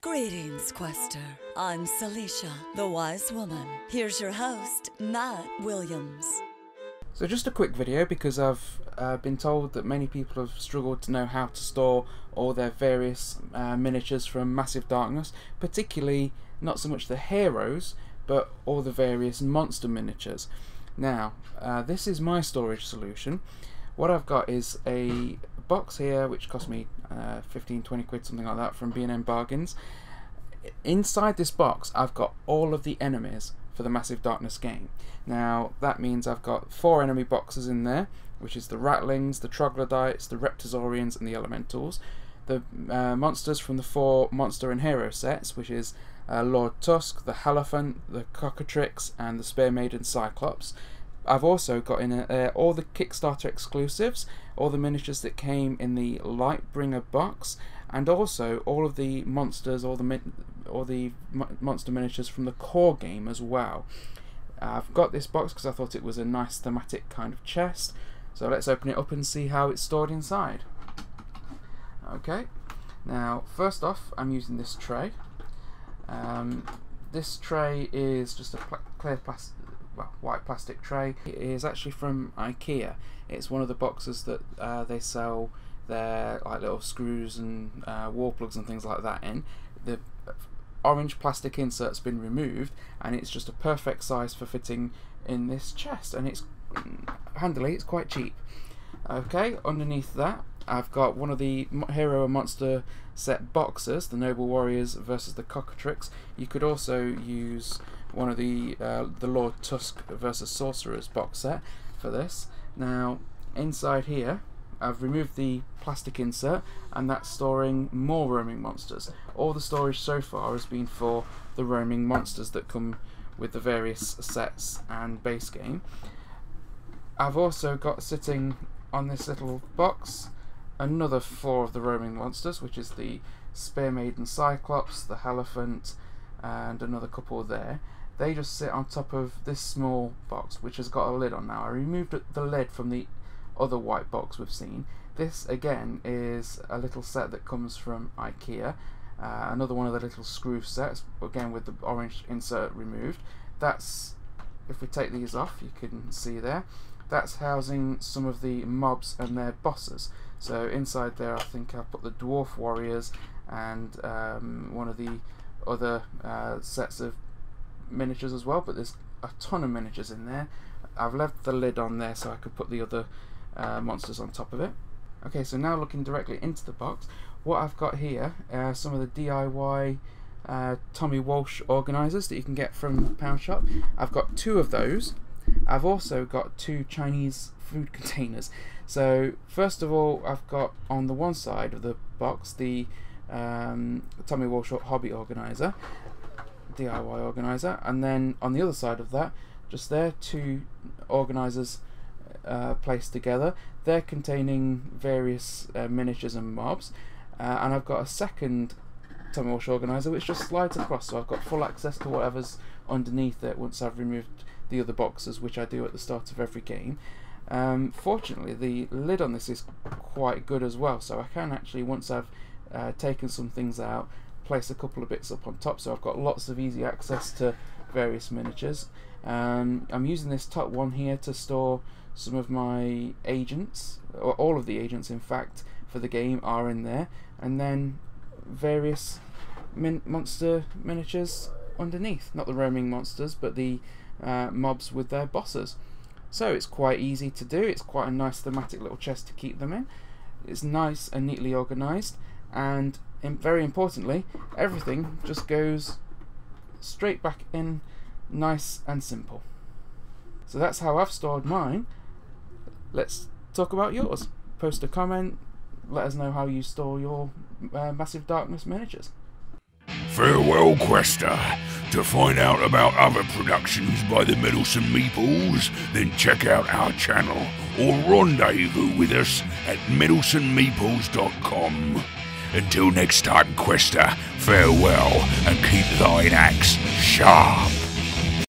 Greetings, Quester. I'm Salicia, the wise woman. Here's your host, Matt Williams. So just a quick video because I've been told that many people have struggled to know how to store all their various miniatures from Massive Darkness, particularly not so much the heroes, but all the various monster miniatures. Now, this is my storage solution. What I've got is a box here which cost me 15-20 quid, something like that, from B&M Bargains. Inside this box I've got all of the enemies for the Massive Darkness game. Now that means I've got 4 enemy boxes in there, which is the Ratlings, the Troglodytes, the Reptisaurians and the Elementals. The monsters from the 4 monster and hero sets, which is Lord Tusk, the Hierophant, the Cockatrix and the Spear Maiden Cyclops. I've also got in all the Kickstarter exclusives, all the miniatures that came in the Lightbringer box, and also all of the monsters, all the monster miniatures from the core game as well. I've got this box because I thought it was a nice thematic kind of chest, so let's open it up and see how it's stored inside. Okay, now first off I'm using this tray. This tray is just a clear plastic, white plastic tray. It is actually from IKEA. It's one of the boxes that they sell their like little screws and wall plugs and things like that in. The orange plastic insert's been removed and it's just a perfect size for fitting in this chest, and it's handily, it's quite cheap. Okay, underneath that I've got one of the hero and monster set boxes, the Noble Warriors versus the Cockatrix. You could also use one of the Lord Tusk versus Sorcerers box set for this. Now inside here I've removed the plastic insert, and that's storing more roaming monsters. All the storage so far has been for the roaming monsters that come with the various sets and base game. I've also got sitting on this little box another 4 of the roaming monsters, which is the Spear Maiden Cyclops, the Hierophant and another couple there. They just sit on top of this small box which has got a lid on now. I removed the lid from the other white box we've seen. This again is a little set that comes from IKEA, another one of the little screw sets, again with the orange insert removed. That's, if we take these off, you can see there, that's housing some of the mobs and their bosses. So inside there I think I put the Dwarf Warriors and one of the other sets of miniatures as well, but there's a ton of miniatures in there. I've left the lid on there so I could put the other monsters on top of it. Okay, so now looking directly into the box, what I've got here are some of the DIY Tommy Walsh organisers that you can get from Pound Shop. I've got 2 of those. I've also got 2 Chinese food containers. So first of all, I've got on the one side of the box the Tommy Walsh Hobby Organiser, DIY organiser, and then on the other side of that, just there, 2 organisers placed together. They're containing various miniatures and mobs, and I've got a second Tommy Walsh organiser which just slides across, so I've got full access to whatever's underneath it once I've removed the other boxes, which I do at the start of every game. Fortunately the lid on this is quite good as well, so I can actually, once I've taken some things out, place a couple of bits up on top, so I've got lots of easy access to various miniatures. I'm using this top one here to store some of my agents, or all of the agents in fact, for the game are in there, and then various monster miniatures underneath, not the roaming monsters but the mobs with their bosses. So it's quite easy to do. It's quite a nice thematic little chest to keep them in. It's nice and neatly organised, and very importantly, everything just goes straight back in, nice and simple. So that's how I've stored mine. Let's talk about yours. Post a comment, let us know how you store your Massive Darkness miniatures. Farewell, Quester. To find out about other productions by the Meddlesome Meeples, then check out our channel or rendezvous with us at meddlesomemeeples.com. Until next time, Quester, farewell and keep thine axe sharp.